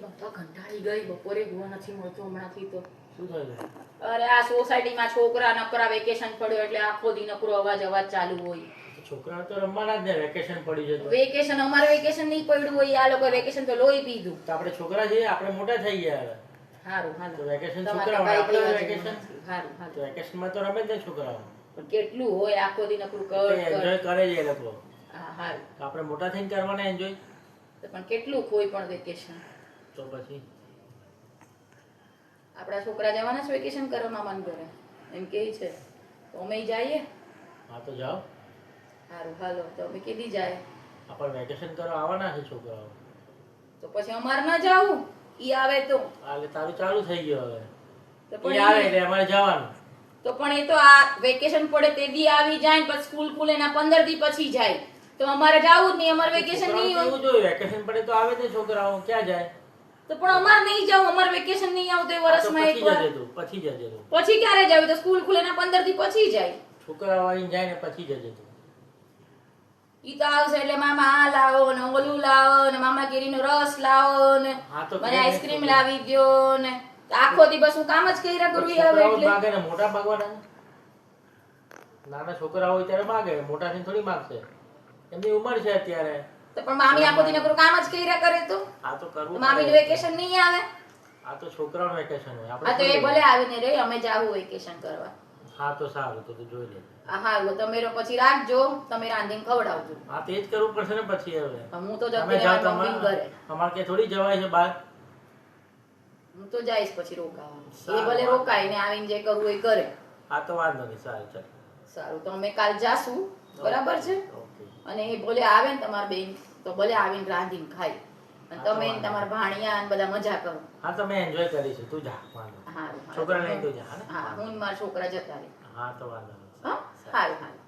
બાપા ઘંટાળી ગઈ, બપોરે ગો નથી મળતો હમણાંથી તો. શું થયું? અરે આ સોસાયટીમાં છોકરા નકરા વેકેશન પડ્યો એટલે આખો દી નકરો અવાજ ચાલુ હોય. છોકરા તો રમવાના જ ને, વેકેશન પડી જતું. વેકેશન અમારે વેકેશન નહીં પડ્યું હોય, આ લોકો વેકેશન તો લોહી પીધું. તો આપણે છોકરા છીએ, આપણે મોટા થઈ ગયા હવે. હારું હાલો. તો વેકેશન તમારે છોકરા ભાઈ આપણે કેવા વેકેશન જેવું નથી. હારું તો હાલો. વેકેશનમાં તો રમે જ ને છોકરાઓ. પણ કેટલું હોય આખો દી નકરું કર એન્જોય કરે છે એ લોકો. હા હારું. તો આપણે મોટા થઈને કરવાના એન્જોય. તો પણ કેટલું કોઈ પણ વેકેશન. તો પછી આપણા છોકરા જવાના છે વેકેશન કરવા મામાને ઘરે એમ કે છે, તો અમે જઈએ. હા તો જાઓ. સારું હાલો. તો અમે કીધી જાય. આપણે વેકેશન કરવા આવવાના છે છોકરાઓ. તો પછી અમારે ના જાવું, ઈ આવે તો. હાલે તારું ચાલુ થઈ ગયું હવે. તો ઈ પણ આવે એટલે અમારે જવાનું. તો પણ એ તો આ વેકેશન પડે તે દી આવી જાય ને પછી સ્કૂલ ખુલે એના 15 દી પછી જાય, તો અમારે જાવું જ નહીં. અમારે વેકેશન નહીં હોય. એવું જોઈએ, વેકેશન પડે તો આવે ને છોકરાઓ, ક્યાં જાય? તો પણ અમારે નહીં જાવું, અમારે વેકેશન નહીં આવતું વર્ષમાં એકવાર. પછી જજે તું. પછી ક્યારે જાવ? તો સ્કૂલ ખુલે એના 15 દી પછી જાય. છોકરાઓ આવીને જાય ને પછી જજે તું. ઈ તો આવશે એટલે મામા આ લાવો ને ઓલું લાવો ને મામા કેરીનો રસ લાવો ને હા તો મને આઈસ્ક્રીમ લાવી દ્યો ને આખો દી બસ હું કામ જ કર્યા કરું. આવે એટલે માગે ને મોટા માગવાના. નાના છોકરા હોય ત્યારે માગે, મોટા થઈને થોડી માગશે. એમની ઉંમર છે અત્યારે. તો પણ મામી આખો દી નકરું કામ જ કર્યા કરે તો આ તો કરવું. મામી વેકેશન નહીં આવે. આ તો છોકરાનું વેકેશન હોય. હા તો એ ભલે આવીને રે, અમે જાવું વેકેશન કરવા. હા તો સારું, તો જોઈ લે. હા તમે પછી રાખજો, તમે રાંધીને ખવડાવજો. હા તે જ કરવું પડશે ને પછી. હવે હું તો તમે જતી જાઓ, રહેવા મમ્મી ઘરે. અમારે કે થોડી જવાય છે બહાર. હું તો જઈશ પછી રોકાવા. એ સારું. ભલે રોકાય ને આવીને જે કરવું એ કરે. હા તો વાંધો નહીં. સારું ચાલ. સારું તો અમે કાલ જાશું, બરાબર છે. ઓકે. અને એ ભલે આવે ને તમારી બેન તો ભલે આવીને રાંધીને ખાય અને હા, તો તમે ને વાંધો તમારા ભાણિયા ને બધા મજા કરો. હા તમે એન્જોય કરીશું. તું જા, વાંધો નહીં. હારું છોકરા લઈને તું જા. હા હું ને મારા છોકરા જતા રહે. હા તો વાંધો નહીં. હા હારું હારું.